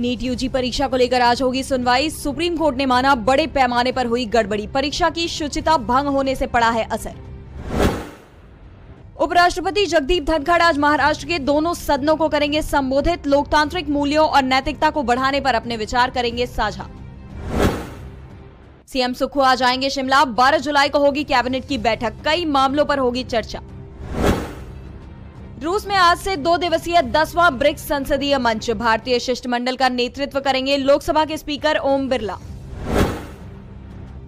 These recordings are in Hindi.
नीट यूजी परीक्षा को लेकर आज होगी सुनवाई। सुप्रीम कोर्ट ने माना बड़े पैमाने पर हुई गड़बड़ी, परीक्षा की शुचिता भंग होने से पड़ा है असर। उपराष्ट्रपति जगदीप धनखड़ आज महाराष्ट्र के दोनों सदनों को करेंगे संबोधित। लोकतांत्रिक मूल्यों और नैतिकता को बढ़ाने पर अपने विचार करेंगे साझा। सीएम सुक्खू आज आएंगे शिमला। 12 जुलाई को होगी कैबिनेट की बैठक, कई मामलों पर होगी चर्चा। रूस में आज से 2 दिवसीय 10वां ब्रिक्स संसदीय मंच, भारतीय शिष्टमंडल का नेतृत्व करेंगे लोकसभा के स्पीकर ओम बिरला।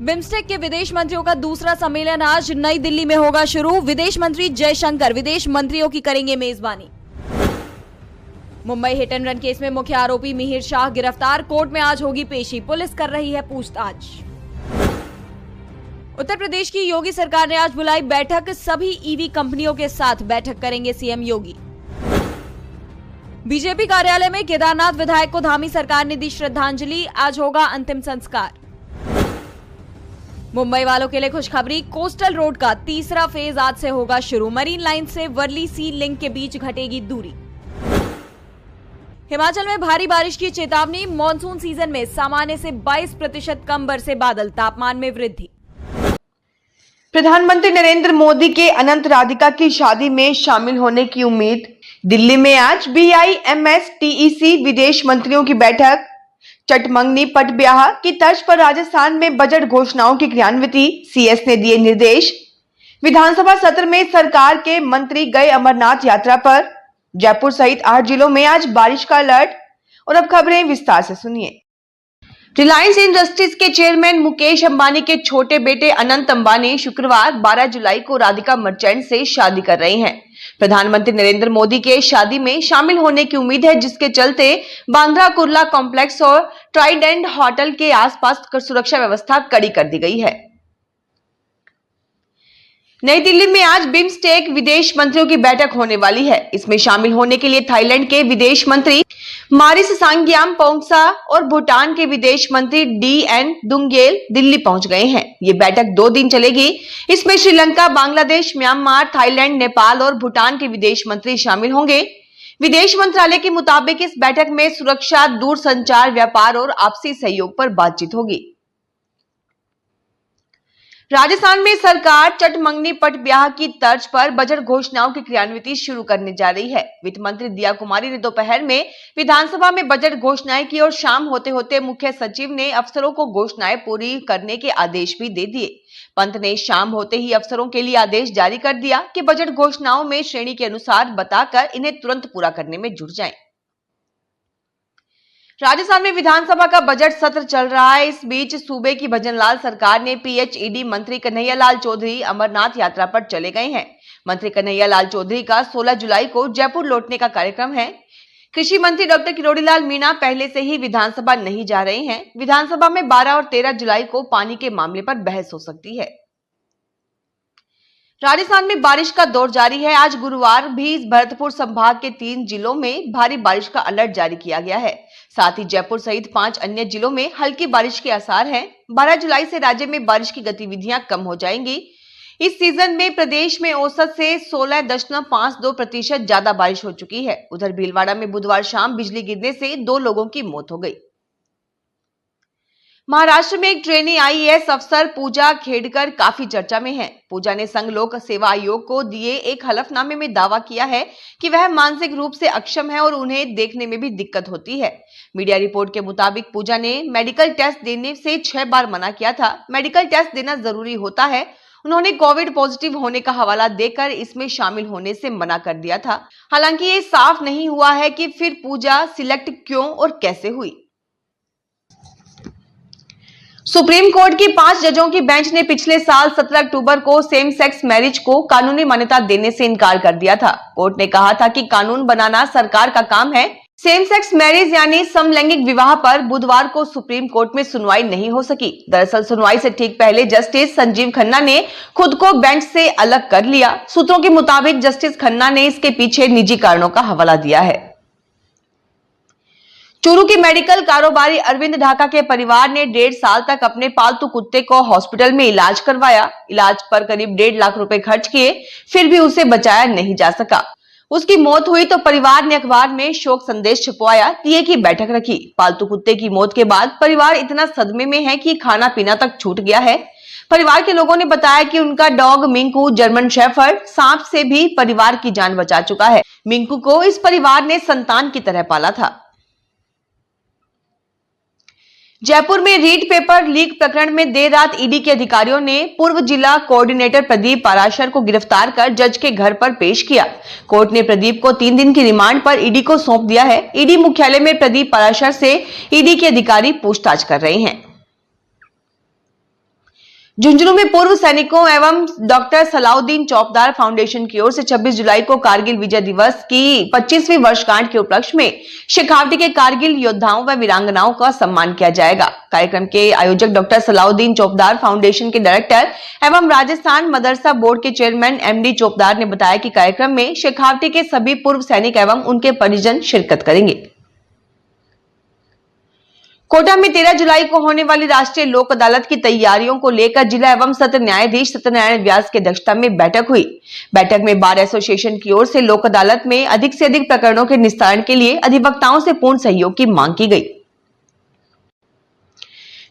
बिम्स्टेक के विदेश मंत्रियों का दूसरा सम्मेलन आज नई दिल्ली में होगा शुरू। विदेश मंत्री जयशंकर विदेश मंत्रियों की करेंगे मेजबानी। Mumbai hit and run case में मुख्य आरोपी मिहिर शाह गिरफ्तार, कोर्ट में आज होगी पेशी, पुलिस कर रही है पूछताछ। उत्तर प्रदेश की योगी सरकार ने आज बुलाई बैठक, सभी ईवी कंपनियों के साथ बैठक करेंगे सीएम योगी। बीजेपी कार्यालय में केदारनाथ विधायक को धामी सरकार ने दी श्रद्धांजलि, आज होगा अंतिम संस्कार। मुंबई वालों के लिए खुशखबरी, कोस्टल रोड का तीसरा फेज आज से होगा शुरू। मरीन लाइन से वर्ली सी लिंक के बीच घटेगी दूरी। हिमाचल में भारी बारिश की चेतावनी, मॉनसून सीजन में सामान्य से 22% कम बरसे बादल, तापमान में वृद्धि। प्रधानमंत्री नरेंद्र मोदी के अनंत राधिका की शादी में शामिल होने की उम्मीद। दिल्ली में आज BIMSTEC विदेश मंत्रियों की बैठक। चटमंगनी पट ब्याह की तर्ज पर राजस्थान में बजट घोषणाओं की क्रियान्विति, CS ने दिए निर्देश। विधानसभा सत्र में सरकार के मंत्री गए अमरनाथ यात्रा पर। जयपुर सहित 8 जिलों में आज बारिश का अलर्ट। और अब खबरें विस्तार से सुनिए। रिलायंस इंडस्ट्रीज के चेयरमैन मुकेश अंबानी के छोटे बेटे अनंत अंबानी शुक्रवार 12 जुलाई को राधिका मर्चेंट से शादी कर रहे हैं। प्रधानमंत्री नरेंद्र मोदी के शादी में शामिल होने की उम्मीद है, जिसके चलते बांद्रा कुर्ला कॉम्प्लेक्स और ट्राइडेंट होटल के आसपास सुरक्षा व्यवस्था कड़ी कर दी गई है। नई दिल्ली में आज बिम्स्टेक विदेश मंत्रियों की बैठक होने वाली है। इसमें शामिल होने के लिए थाईलैंड के विदेश मंत्री मारिस सांग्याम पोंगसा और भूटान के विदेश मंत्री DN दुंगेल दिल्ली पहुंच गए हैं। ये बैठक 2 दिन चलेगी। इसमें श्रीलंका, बांग्लादेश, म्यांमार, थाईलैंड, नेपाल और भूटान के विदेश मंत्री शामिल होंगे। विदेश मंत्रालय के मुताबिक इस बैठक में सुरक्षा, दूरसंचार, व्यापार और आपसी सहयोग पर बातचीत होगी। राजस्थान में सरकार चटमंगनी पट ब्याह की तर्ज पर बजट घोषणाओं की क्रियान्विति शुरू करने जा रही है। वित्त मंत्री दिया कुमारी ने दोपहर में विधानसभा में बजट घोषणाएं की और शाम होते होते मुख्य सचिव ने अफसरों को घोषणाएं पूरी करने के आदेश भी दे दिए। पंत ने शाम होते ही अफसरों के लिए आदेश जारी कर दिया कि बजट घोषणाओं में श्रेणी के अनुसार बताकर इन्हें तुरंत पूरा करने में जुट जाएं। राजस्थान में विधानसभा का बजट सत्र चल रहा है। इस बीच सूबे की भजनलाल सरकार ने PHED मंत्री कन्हैयालाल चौधरी अमरनाथ यात्रा पर चले गए हैं। मंत्री कन्हैयालाल चौधरी का 16 जुलाई को जयपुर लौटने का कार्यक्रम है। कृषि मंत्री डॉक्टर किरोड़ीलाल मीणा पहले से ही विधानसभा नहीं जा रहे हैं। विधानसभा में 12 और 13 जुलाई को पानी के मामले पर बहस हो सकती है। राजस्थान में बारिश का दौर जारी है। आज गुरुवार भी भरतपुर संभाग के 3 जिलों में भारी बारिश का अलर्ट जारी किया गया है। साथ ही जयपुर सहित 5 अन्य जिलों में हल्की बारिश के आसार हैं। 12 जुलाई से राज्य में बारिश की गतिविधियां कम हो जाएंगी। इस सीजन में प्रदेश में औसत से 16.52% ज्यादा बारिश हो चुकी है। उधर भीलवाड़ा में बुधवार शाम बिजली गिरने से 2 लोगों की मौत हो गई। महाराष्ट्र में एक ट्रेनी IAS अफसर पूजा खेड़कर काफी चर्चा में है। पूजा ने संघ लोक सेवा आयोग को दिए एक हलफनामे में दावा किया है कि वह मानसिक रूप से अक्षम है और उन्हें देखने में भी दिक्कत होती है। मीडिया रिपोर्ट के मुताबिक पूजा ने मेडिकल टेस्ट देने से 6 बार मना किया था। मेडिकल टेस्ट देना जरूरी होता है। उन्होंने कोविड पॉजिटिव होने का हवाला देकर इसमें शामिल होने से मना कर दिया था। हालांकि ये साफ नहीं हुआ है कि फिर पूजा सिलेक्ट क्यों और कैसे हुई। सुप्रीम कोर्ट की 5 जजों की बेंच ने पिछले साल 17 अक्टूबर को सेम सेक्स मैरिज को कानूनी मान्यता देने से इनकार कर दिया था। कोर्ट ने कहा था कि कानून बनाना सरकार का काम है। सेम सेक्स मैरिज यानी समलैंगिक विवाह पर बुधवार को सुप्रीम कोर्ट में सुनवाई नहीं हो सकी। दरअसल सुनवाई से ठीक पहले जस्टिस संजीव खन्ना ने खुद को बेंच से अलग कर लिया। सूत्रों के मुताबिक जस्टिस खन्ना ने इसके पीछे निजी कारणों का हवाला दिया है। चूरू की मेडिकल कारोबारी अरविंद ढाका के परिवार ने 1.5 साल तक अपने पालतू कुत्ते को हॉस्पिटल में इलाज करवाया। इलाज पर करीब 1.5 लाख रुपए खर्च किए, फिर भी उसे बचाया नहीं जा सका। उसकी मौत हुई तो परिवार ने अखबार में शोक संदेश छपवाया, टीए की बैठक रखी। पालतू कुत्ते की मौत के बाद परिवार इतना सदमे में है कि खाना पीना तक छूट गया है। परिवार के लोगों ने बताया कि उनका डॉग मिंकू जर्मन शेफर्ड सांप से भी परिवार की जान बचा चुका है। मिंकू को इस परिवार ने संतान की तरह पाला था। जयपुर में रीट पेपर लीक प्रकरण में देर रात ईडी के अधिकारियों ने पूर्व जिला कोऑर्डिनेटर प्रदीप पाराशर को गिरफ्तार कर जज के घर पर पेश किया। कोर्ट ने प्रदीप को 3 दिन की रिमांड पर ईडी को सौंप दिया है। ईडी मुख्यालय में प्रदीप पाराशर से ईडी के अधिकारी पूछताछ कर रहे हैं। झुंझुनू में पूर्व सैनिकों एवं डॉक्टर सलाउद्दीन चौपदार फाउंडेशन की ओर से 26 जुलाई को कारगिल विजय दिवस की 25वीं वर्षगांठ के उपलक्ष्य में शेखावटी के कारगिल योद्धाओं व वीरांगनाओं का सम्मान किया जाएगा। कार्यक्रम के आयोजक डॉक्टर सलाउद्दीन चौपदार फाउंडेशन के डायरेक्टर एवं राजस्थान मदरसा बोर्ड के चेयरमैन एमडी चौपदार ने बताया कि कार्यक्रम में शेखावटी के सभी पूर्व सैनिक एवं उनके परिजन शिरकत करेंगे। कोटा में 13 जुलाई को होने वाली राष्ट्रीय लोक अदालत की तैयारियों को लेकर जिला एवं सत्र न्यायाधीश सत्यनारायण व्यास की अध्यक्षता में बैठक हुई। बैठक में बार एसोसिएशन की ओर से लोक अदालत में अधिक से अधिक प्रकरणों के निस्तारण के लिए अधिवक्ताओं से पूर्ण सहयोग की मांग की गई।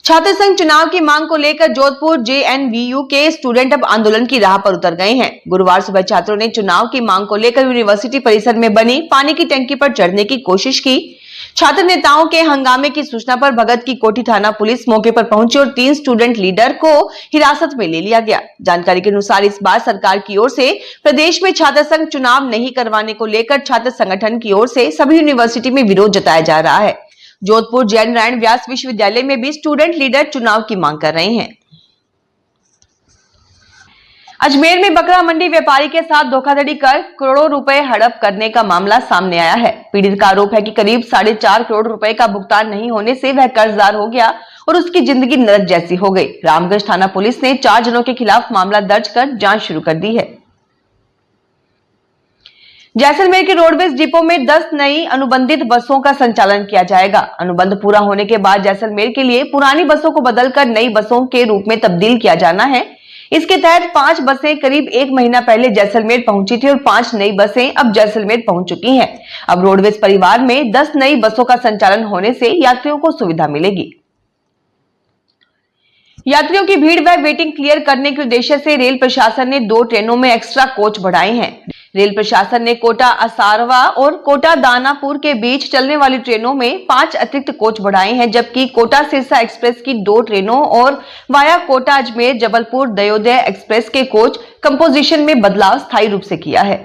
छात्र संघ चुनाव की मांग को लेकर जोधपुर जेएनवीयू के स्टूडेंट अब आंदोलन की राह पर उतर गए हैं। गुरुवार सुबह छात्रों ने चुनाव की मांग को लेकर यूनिवर्सिटी परिसर में बनी पानी की टंकी पर चढ़ने की कोशिश की। छात्र नेताओं के हंगामे की सूचना पर भगत की कोठी थाना पुलिस मौके पर पहुंची और 3 स्टूडेंट लीडर को हिरासत में ले लिया गया। जानकारी के अनुसार इस बार सरकार की ओर से प्रदेश में छात्र संघ चुनाव नहीं करवाने को लेकर छात्र संगठन की ओर से सभी यूनिवर्सिटी में विरोध जताया जा रहा है। जोधपुर जय नारायण व्यास विश्वविद्यालय में भी स्टूडेंट लीडर चुनाव की मांग कर रहे हैं। अजमेर में बकरा मंडी व्यापारी के साथ धोखाधड़ी कर करोड़ों रुपए हड़प करने का मामला सामने आया है। पीड़ित का आरोप है कि करीब 4.5 करोड़ रुपए का भुगतान नहीं होने से वह कर्जदार हो गया और उसकी जिंदगी नरक जैसी हो गई। रामगंज थाना पुलिस ने 4 जनों के खिलाफ मामला दर्ज कर जांच शुरू कर दी है। जैसलमेर के रोडवेज डिपो में 10 नई अनुबंधित बसों का संचालन किया जाएगा। अनुबंध पूरा होने के बाद जैसलमेर के लिए पुरानी बसों को बदलकर नई बसों के रूप में तब्दील किया जाना है। इसके तहत 5 बसें करीब 1 महीना पहले जैसलमेर पहुंची थी और 5 नई बसें अब जैसलमेर पहुंच चुकी हैं। अब रोडवेज परिवार में 10 नई बसों का संचालन होने से यात्रियों को सुविधा मिलेगी। यात्रियों की भीड़ व वेटिंग क्लियर करने के उद्देश्य से रेल प्रशासन ने 2 ट्रेनों में एक्स्ट्रा कोच बढ़ाए हैं। रेल प्रशासन ने कोटा असारवा और कोटा दानापुर के बीच चलने वाली ट्रेनों में 5 अतिरिक्त कोच बढ़ाए हैं, जबकि कोटा सिरसा एक्सप्रेस की 2 ट्रेनों और वाया कोटा अजमेर जबलपुर दयोदय एक्सप्रेस के कोच कंपोजिशन में बदलाव स्थायी रूप से किया है।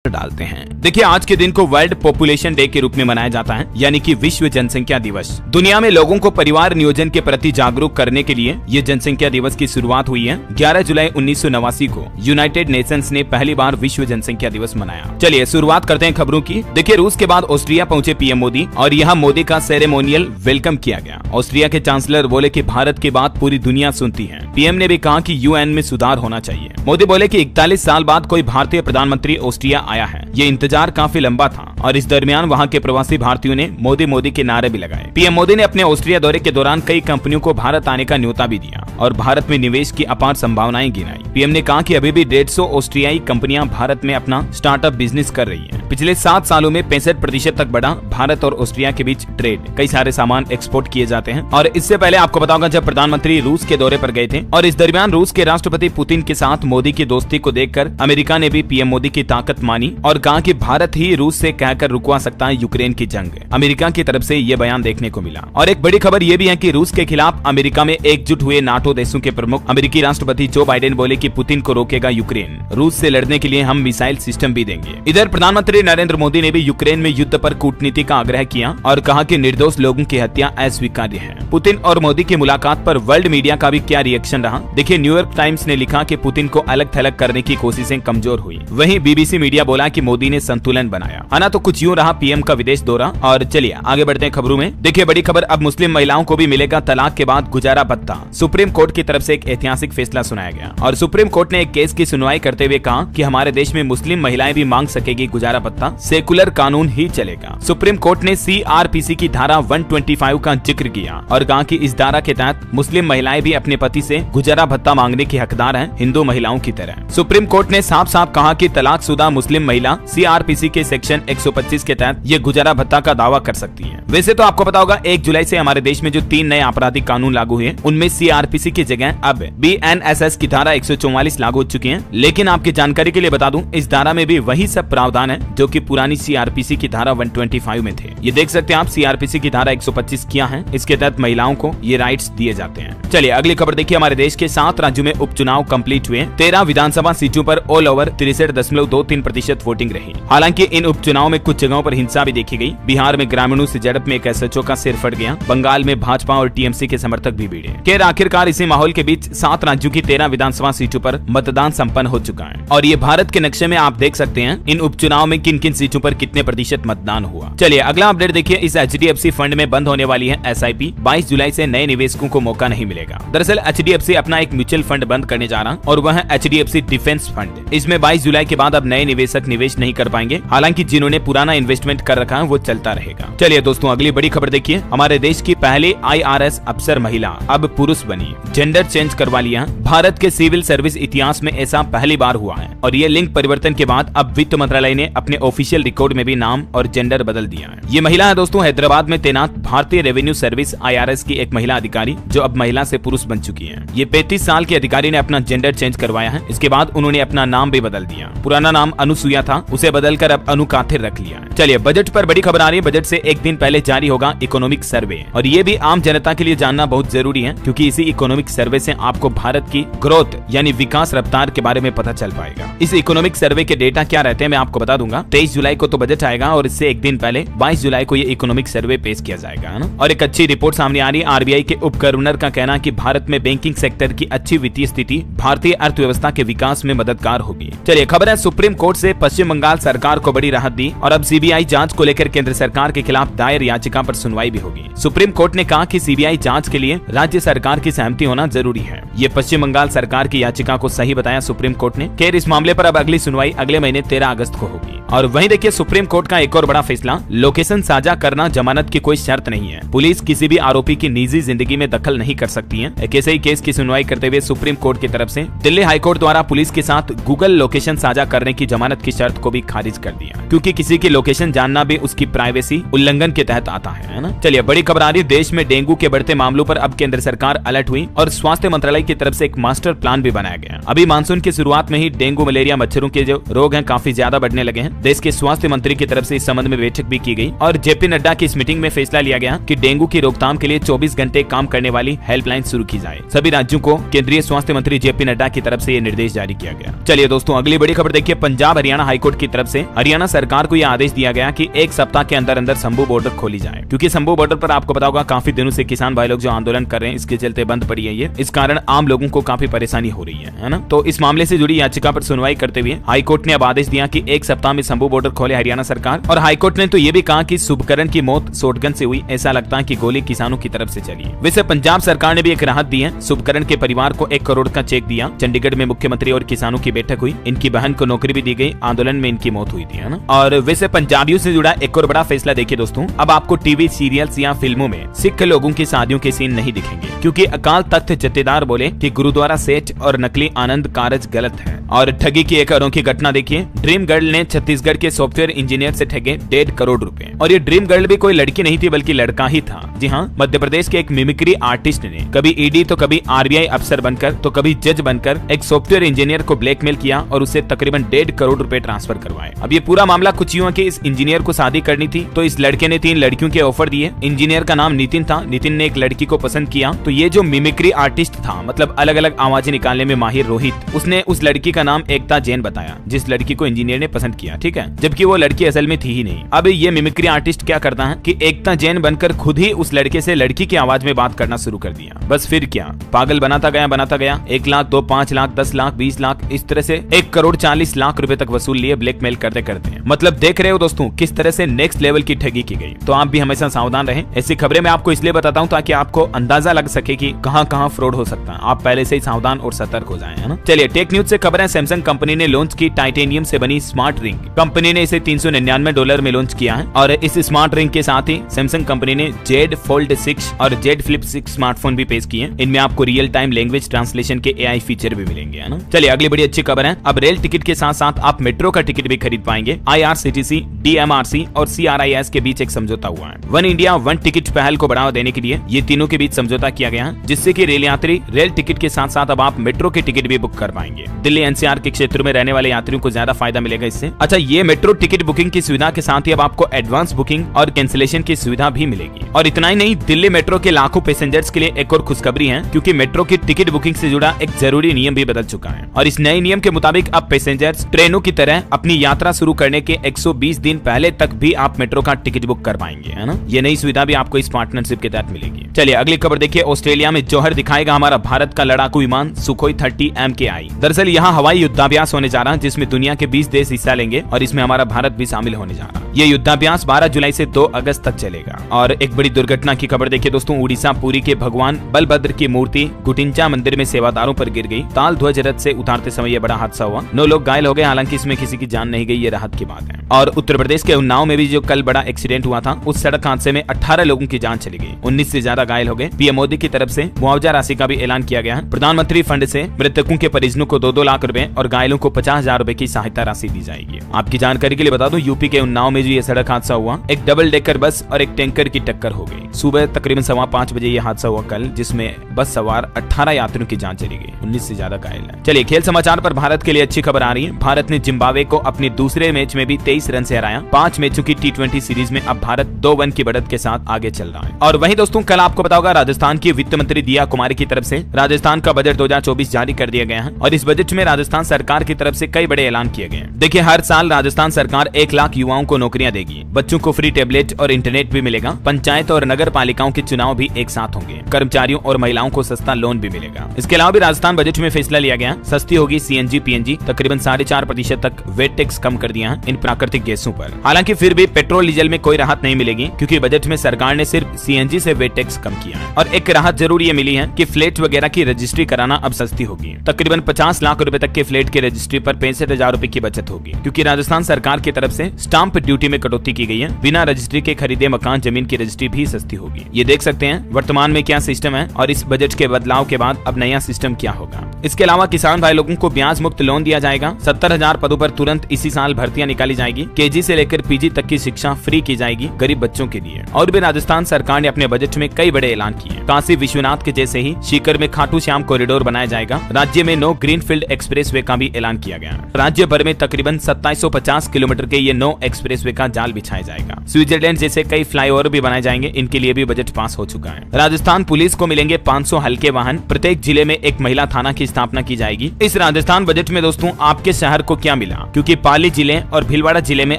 डालते हैं। देखिए, आज के दिन को वर्ल्ड पॉपुलेशन डे के रूप में मनाया जाता है, यानी कि विश्व जनसंख्या दिवस। दुनिया में लोगों को परिवार नियोजन के प्रति जागरूक करने के लिए ये जनसंख्या दिवस की शुरुआत हुई है। 11 जुलाई 1989 को यूनाइटेड नेशंस ने पहली बार विश्व जनसंख्या दिवस मनाया। चलिए शुरुआत करते हैं खबरों की। देखिए, रूस के बाद ऑस्ट्रिया पहुंचे पीएम मोदी और यहाँ मोदी का सेरेमोनियल वेलकम किया गया। ऑस्ट्रिया के चांसलर बोले कि भारत की बात पूरी दुनिया सुनती है। पीएम ने भी कहा कि यूएन में सुधार होना चाहिए। मोदी बोले कि 41 साल बाद कोई भारतीय प्रधानमंत्री ऑस्ट्रिया आया है। ये इंतजार काफी लंबा था और इस दरमियान वहां के प्रवासी भारतीयों ने मोदी मोदी के नारे भी लगाए। पीएम मोदी ने अपने ऑस्ट्रिया दौरे के दौरान कई कंपनियों को भारत आने का न्योता भी दिया और भारत में निवेश की अपार संभावनाएं गिनाई। पीएम ने कहा कि अभी भी 150 ऑस्ट्रियाई कंपनियां भारत में अपना स्टार्टअप बिजनेस कर रही हैं। पिछले 7 सालों में 65% तक बढ़ा भारत और ऑस्ट्रिया के बीच ट्रेड। कई सारे सामान एक्सपोर्ट किए जाते हैं। और इससे पहले आपको बताऊंगा, जब प्रधानमंत्री रूस के दौरे पर गए थे और इस दरमियान रूस के राष्ट्रपति पुतिन के साथ मोदी की दोस्ती को देखकर अमेरिका ने भी पीएम मोदी की ताकत मानी और कहा कि भारत ही रूस से कहकर रुकवा सकता है यूक्रेन की जंग। अमेरिका की तरफ से ये बयान देखने को मिला। और एक बड़ी खबर ये भी है कि रूस के खिलाफ अमेरिका में एकजुट हुए नाटो देशों के प्रमुख अमेरिकी राष्ट्रपति जो बाइडेन बोले कि पुतिन को रोकेगा यूक्रेन। रूस से लड़ने के लिए हम मिसाइल सिस्टम भी देंगे। इधर प्रधानमंत्री नरेंद्र मोदी ने भी यूक्रेन में युद्ध पर कूटनीति का आग्रह किया और कहा कि निर्दोष लोगों की हत्या अस्वीकार्य है। पुतिन और मोदी की मुलाकात पर वर्ल्ड मीडिया का भी क्या रिएक्शन रहा, देखिए। न्यूयॉर्क टाइम्स ने लिखा कि पुतिन को अलग थलग करने की कोशिशें कमजोर हुई। वहीं बीबीसी मीडिया बोला कि मोदी ने संतुलन बनाया। आना तो कुछ यूं रहा पीएम का विदेश दौरा। और चलिए आगे बढ़ते हैं खबरों में। देखिए, बड़ी खबर, अब मुस्लिम महिलाओं को भी मिलेगा तलाक के बाद गुजारा भत्ता। सुप्रीम कोर्ट की तरफ से एक ऐतिहासिक फैसला सुनाया गया और सुप्रीम कोर्ट ने एक केस की सुनवाई करते हुए कहा कि हमारे देश में मुस्लिम महिलाएं भी मांग सकेगी गुजारा भत्ता, सेकुलर कानून ही चलेगा। सुप्रीम कोर्ट ने सीआरपीसी की धारा 125 का जिक्र किया और कहा कि इस धारा के तहत मुस्लिम महिलाएं भी अपने पति से गुजारा भत्ता मांगने की हकदार हैं, हिंदू महिलाओं की तरह। सुप्रीम कोर्ट ने साफ साफ कहा कि तलाकशुदा मुस्लिम मुस्लिम महिला CRPC के सेक्शन 125 के तहत ये गुजारा भत्ता का दावा कर सकती है। वैसे तो आपको पता होगा 1 जुलाई से हमारे देश में जो 3 नए आपराधिक कानून लागू हुए, उनमें CRPC की जगह अब BNSS की धारा 144 लागू हो चुकी है। लेकिन आपकी जानकारी के लिए बता दूं, इस धारा में भी वही सब प्रावधान है जो कि पुरानी CRPC की धारा 125 में थे। ये देख सकते हैं आप, CRPC की धारा 125 क्या है, इसके तहत महिलाओं को ये राइट्स दिए जाते हैं। चलिए अगली खबर देखिए। हमारे देश के 7 राज्यों में उपचुनाव कंप्लीट हुए। 13 विधानसभा सीटों पर ऑल ओवर 63.23% वोटिंग रही। हालांकि इन उपचुनाव में कुछ जगहों पर हिंसा भी देखी गई। बिहार में ग्रामीणों से झड़प में एक SHO का सिर फट गया। बंगाल में भाजपा और TMC के समर्थक भी भिड़े। खैर आखिरकार इसी माहौल के बीच 7 राज्यों की 13 विधानसभा सीटों पर मतदान संपन्न हो चुका है। और ये भारत के नक्शे में आप देख सकते हैं इन उपचुनाव में किन किन सीटों पर कितने प्रतिशत मतदान हुआ। चलिए अगला अपडेट देखिए। इस HDFC फंड में बंद होने वाली है SIP। 22 जुलाई से नए निवेशकों को मौका नहीं मिलेगा। दरअसल HDFC अपना एक म्यूचुअल फंड बंद करने जा रहा और वह है HDFC डिफेंस फंड। इसमें 22 जुलाई के बाद अब नए निवेशक निवेश नहीं कर पाएंगे। हालांकि जिन्होंने पुराना इन्वेस्टमेंट कर रखा है वो चलता रहेगा। चलिए दोस्तों अगली बड़ी खबर देखिए। हमारे देश की पहली IRS अफसर महिला अब पुरुष बनी। जेंडर चेंज करवा लिया। भारत के सिविल सर्विस इतिहास में ऐसा पहली बार हुआ है और ये लिंग परिवर्तन के बाद अब वित्त मंत्रालय ने अपने ऑफिशियल रिकॉर्ड में भी नाम और जेंडर बदल दिया है। ये महिला है दोस्तों हैदराबाद में तैनात भारतीय रेवेन्यू सर्विस IRS की एक महिला अधिकारी जो अब महिला से पुरुष बन चुकी है। ये 35 साल की अधिकारी ने अपना जेंडर चेंज करवाया है। इसके बाद उन्होंने अपना नाम भी बदल दिया। पुराना नाम अनुसुईया था, उसे बदलकर अब अनु काथिर रख लिया। चलिए बजट पर बड़ी खबर आ रही है। बजट से एक दिन पहले जारी होगा इकोनॉमिक सर्वे और ये भी आम जनता के लिए जानना बहुत जरूरी है क्योंकि इसी इकोनॉमिक सर्वे से आपको भारत की ग्रोथ यानी विकास रफ्तार के बारे में पता चल पाएगा। इस इकोनॉमिक सर्वे के डेटा क्या रहते हैं मैं आपको बता दूंगा। 23 जुलाई को तो बजट आएगा और इससे एक दिन पहले 22 जुलाई को ये इकोनॉमिक सर्वे पेश किया जाएगा, है ना। और एक अच्छी रिपोर्ट सामने आ रही है। RBI के उप गवर्नर का कहना कि भारत में बैंकिंग सेक्टर की अच्छी वित्तीय स्थिति भारतीय अर्थव्यवस्था के विकास में मददगार होगी। चलिए खबर है सुप्रीम कोर्ट से पश्चिम बंगाल सरकार को बड़ी राहत दी और अब CBI जांच को लेकर केंद्र सरकार के खिलाफ दायर याचिका पर सुनवाई भी होगी। सुप्रीम कोर्ट ने कहा कि CBI जांच के लिए राज्य सरकार की सहमति होना जरूरी है। ये पश्चिम बंगाल सरकार की याचिका को सही बताया सुप्रीम कोर्ट ने। खैर इस मामले पर अब अगली सुनवाई अगले महीने 13 अगस्त को होगी। और वहीं देखिए सुप्रीम कोर्ट का एक और बड़ा फैसला, लोकेशन साझा करना जमानत की कोई शर्त नहीं है। पुलिस किसी भी आरोपी की निजी जिंदगी में दखल नहीं कर सकती है। एक ऐसे ही केस की सुनवाई करते हुए सुप्रीम कोर्ट की तरफ से दिल्ली हाईकोर्ट द्वारा पुलिस के साथ गूगल लोकेशन साझा करने की जमानत की शर्त को भी खारिज कर दिया क्योंकि किसी की लोकेशन जानना भी उसकी प्राइवेसी उल्लंघन के तहत आता है ना। चलिए बड़ी खबर आ रही है। देश में डेंगू के बढ़ते मामलों पर अब केंद्र सरकार अलर्ट हुई और स्वास्थ्य मंत्रालय की तरफ से एक मास्टर प्लान भी बनाया गया। अभी मानसून की शुरुआत में ही डेंगू मलेरिया मच्छरों के जो रोग हैं काफी ज्यादा बढ़ने लगे हैं। देश के स्वास्थ्य मंत्री की तरफ से इस संबंध में बैठक भी की गई और JP नड्डा की इस मीटिंग में फैसला लिया गया कि डेंगू की रोकथाम के लिए 24 घंटे काम करने वाली हेल्पलाइन शुरू की जाए। सभी राज्यों को केंद्रीय स्वास्थ्य मंत्री JP नड्डा की तरफ से ये निर्देश जारी किया गया। चलिए दोस्तों अगली बड़ी खबर देखिए। पंजाब हरियाणा हाईकोर्ट की तरफ से हरियाणा सरकार को यह आदेश दिया गया कि एक सप्ताह के अंदर अंदर शंभू बॉर्डर खोली जाए क्योंकि शंभू बॉर्डर पर आपको पता होगा काफी दिनों से किसान भाई लोग जो आंदोलन कर रहे हैं इसके चलते बंद पड़ी है ये। इस कारण आम लोगों को काफी परेशानी हो रही है ना। तो इस मामले से जुड़ी याचिका पर सुनवाई करते हुए हाईकोर्ट ने अब आदेश दिया कि एक सप्ताह में शंभू बॉर्डर खोले हरियाणा सरकार। और हाईकोर्ट ने तो ये भी कहा कि शुभकरण की मौत शॉटगन से हुई, ऐसा लगता है कि गोली किसानों की तरफ से चली। वैसे पंजाब सरकार ने भी एक राहत दी है। शुभकरण के परिवार को 1 करोड़ का चेक दिया। चंडीगढ़ में मुख्यमंत्री और किसानों की बैठक हुई। इनकी बहन को नौकरी भी दी गई। आंदोलन में इनकी मौत हुई थी, है ना। और वैसे पंजाबियों से जुड़ा एक और बड़ा फैसला देखिए दोस्तों। अब आपको टीवी सीरियल्स या फिल्मों में सिख लोगों की शादियों के सीन नहीं दिखेंगे क्योंकि अकाल तख्त जत्थेदार बोले कि गुरुद्वारा सेठ और नकली आनंद कारज गलत है। और ठगी की एक अनोखी घटना देखिए। ड्रीम गर्ल ने छत्तीसगढ़ के सॉफ्टवेयर इंजीनियर से ठगे 1.5 करोड़ रुपए। और ये ड्रीम गर्ल भी कोई लड़की नहीं थी बल्कि लड़का ही था। जी हाँ, मध्य प्रदेश के एक मिमिक्री आर्टिस्ट ने कभी ईडी तो कभी RBI अफसर बनकर तो कभी जज बनकर एक सॉफ्टवेयर इंजीनियर को ब्लैकमेल किया और उसे तकरीबन 1.5 करोड़ रुपए ट्रांसफर करवाए। अब ये पूरा मामला कुछ यूं है कि इस इंजीनियर को शादी करनी थी तो इस लड़के ने 3 लड़कियों के ऑफर दिए। इंजीनियर का नाम नितिन था। नितिन ने एक लड़की को पसंद किया तो ये जो मिमिक्री आर्टिस्ट था मतलब अलग अलग आवाजें निकालने में माहिर रोहित, उसने उस लड़की का नाम एकता जैन बताया जिस लड़की को इंजीनियर ने पसंद किया। ठीक है, जबकि वो लड़की असल में थी ही नहीं। अब ये मिमिक्री आर्टिस्ट क्या करता है कि एकता जैन बनकर खुद ही उस लड़के से लड़की की आवाज में बात करना शुरू कर दिया। बस फिर क्या, पागल बनाता गया 1 लाख, 2, 5 लाख, 10 लाख, 20 लाख, इस तरह से 1 करोड़ 40 लाख रुपए तक वसूल लिए ब्लैकमेल करते करते। मतलब देख रहे हो दोस्तों किस तरह से नेक्स्ट लेवल की ठगी की गई। तो आप भी हमेशा सावधान रहें। ऐसी खबरें मैं आपको इसलिए बताता हूँ ताकि आपको अंदाजा लग सके कि कहां कहां फ्रॉड हो सकता है। आप पहले से ही सावधान और सतर्क हो जाएं, है ना। चलिए टेक न्यूज से खबर है। सैमसंग कंपनी ने लॉन्च की टाइटेनियम से बनी स्मार्ट रिंग। कंपनी ने इसे $399 में लॉन्च किया है और इस स्मार्ट रिंग के साथ ही सैमसंग कंपनी ने Z Fold 6 और Z Flip 6 स्मार्टफोन भी पेश किए। इनमें आपको रियल टाइम लैंग्वेज ट्रांसलेशन के AI फीचर भी मिलेंगे, है ना। चलिए अगली बड़ी अच्छी खबर है। अब रेल टिकट के साथ साथ आप मेट्रो का टिकट भी खरीद पाएंगे। IRCTC, DMRC और CRIS के बीच एक समझौता हुआ है। वन इंडिया वन टिकट पहल को बढ़ावा देने के लिए ये तीनों के बीच समझौता किया गया है, जिससे कि रेल यात्री रेल टिकट के साथ साथ अब आप मेट्रो के टिकट भी बुक कर पाएंगे। दिल्ली NCR के क्षेत्र में रहने वाले यात्रियों को ज्यादा फायदा मिलेगा इससे। अच्छा, ये मेट्रो टिकट बुकिंग की सुविधा के साथ ही अब आपको एडवांस बुकिंग और कैंसिलेशन की सुविधा भी मिलेगी। और इतना ही नहीं, दिल्ली मेट्रो के लाखों पैसेंजर्स के लिए एक और खुशखबरी है, क्योंकि मेट्रो की टिकट बुकिंग से जुड़ा एक जरूरी नियम भी बदल चुका है। और इस नए नियम के मुताबिक अब पैसेंजर्स ट्रेनों की तरह अपनी यात्रा शुरू करने के 120 दिन पहले तक भी आप मेट्रो का टिकट बुक कर पाएंगे, है ना। ये नई सुविधा भी आपको इस पार्टनरशिप के तहत मिलेगी। चलिए अगली खबर देखिए। ऑस्ट्रेलिया में जौहर दिखाएगा हमारा भारत का लड़ाकू विमान सुखोई 30 MKI। दरअसल यहाँ हवाई युद्धाभ्यास होने जा रहा है, जिसमें दुनिया के 20 देश हिस्सा लेंगे और इसमें हमारा भारत भी शामिल होने जा रहा है। ये युद्धाभ्यास 12 जुलाई से 2 अगस्त तक चलेगा। और एक बड़ी दुर्घटना की खबर देखिए दोस्तों। उड़ीसा पुरी के भगवान बलभद्र की मूर्ति गुटिंचा मंदिर में सेवादारों पर गिर गई। ताल ध्वज रथ से उतारते समय यह बड़ा हादसा हुआ। 9 लोग घायल हो गए, हालांकि इसमें किसी की जान नहीं गई, ये राहत की बात है। और उत्तर प्रदेश के उन्नाव में भी जो कल बड़ा एक्सीडेंट हुआ था, उस सड़क हादसे में 18 लोगों की जान चली गई, 19 से ज्यादा घायल हो गए। पीएम मोदी की तरफ से मुआवजा राशि का भी ऐलान किया गया है। प्रधानमंत्री फंड से मृतकों के परिजनों को 2-2 लाख रुपए और घायलों को 50,000 रुपए की सहायता राशि दी जाएगी। आपकी जानकारी के लिए बता दूं, यूपी के उन्नाव में जो ये सड़क हादसा हुआ, एक डबल डेकर बस और एक टैंकर की टक्कर हो गई। सुबह तकरीबन 5:15 बजे ये हादसा हुआ कल, जिसमें बस सवार 18 यात्रियों की जान चली गई, 19 से ज्यादा घायल है। चलिए खेल समाचार पर भारत के लिए अच्छी खबर आ रही है। भारत ने जिम्बाब्वे को अपने दूसरे मैच में भी 23 रन से हराया। 5 मैचों की T20 सीरीज में अब भारत 2-1 की बढ़त के साथ आगे चल रहा है। और वहीं दोस्तों, कल आपको पता होगा, राजस्थान की वित्त मंत्री दिया कुमारी की तरफ से राजस्थान का बजट 2024 जारी कर दिया गया है। और इस बजट में राजस्थान सरकार की तरफ से कई बड़े ऐलान किए गए हैं। देखिए, हर साल राजस्थान सरकार 1 लाख युवाओं को नौकरियां देगी। बच्चों को फ्री टैबलेट और इंटरनेट भी मिलेगा। पंचायत और नगर पालिकाओं के चुनाव भी एक साथ होंगे। कर्मचारियों और महिलाओं को सस्ता लोन भी मिलेगा। इसके अलावा भी राजस्थान बजट में फैसला लिया गया, सस्ती होगी CNG PNG। तकरीबन 4.5% तक वेट टैक्स कम कर दिया है इन प्राकृतिक गैसों पर। हालांकि फिर भी पेट्रोल डीजल में कोई राहत नहीं मिलेगी, क्योंकि बजट में सरकार ने सिर्फ CNG से वेट टैक्स कम किया है। और एक राहत जरूर ये मिली है कि फ्लैट वगैरह की रजिस्ट्री कराना अब सस्ती होगी। तकरीबन 50 लाख रुपए तक के फ्लैट की रजिस्ट्री पर 65,000 रुपए की बचत होगी, क्योंकि राजस्थान सरकार की तरफ से स्टाम्प ड्यूटी में कटौती की गई है। बिना रजिस्ट्री के खरीदे मकान जमीन की रजिस्ट्री भी सस्ती होगी। ये देख सकते हैं वर्तमान में क्या सिस्टम है और इस बजट के बदलाव के बाद अब नया सिस्टम क्या होगा। इसके अलावा किसान भाई लोगों को ब्याज मुक्त लोन दिया जाएगा। 70,000 पदों पर तुरंत इसी साल भर्तियां निकाली जाएगी। KG से लेकर PG तक की शिक्षा फ्री की जाएगी गरीब बच्चों के लिए। और भी राजस्थान सरकार ने अपने बजट में कई बड़े ऐलान किए। काशी विश्वनाथ के जैसे ही सीकर में खाटू श्याम कॉरिडोर बनाया जाएगा। राज्य में 9 ग्रीनफील्ड एक्सप्रेसवे का भी ऐलान किया गया। राज्य भर में तकरीबन 2750 किलोमीटर के ये 9 एक्सप्रेसवे का जाल बिछाया जाएगा। स्विट्जरलैंड जैसे कई फ्लाईओवर भी बनाए जाएंगे, इनके लिए भी बजट पास हो चुका है। राजस्थान पुलिस को मिलेंगे 500 हल्के वाहन। प्रत्येक जिले में एक महिला थाना की स्थापना की जाएगी। इस राजस्थान बजट में दोस्तों आपके शहर को क्या मिला, क्योंकि पाली जिले और भीलवाड़ा जिले में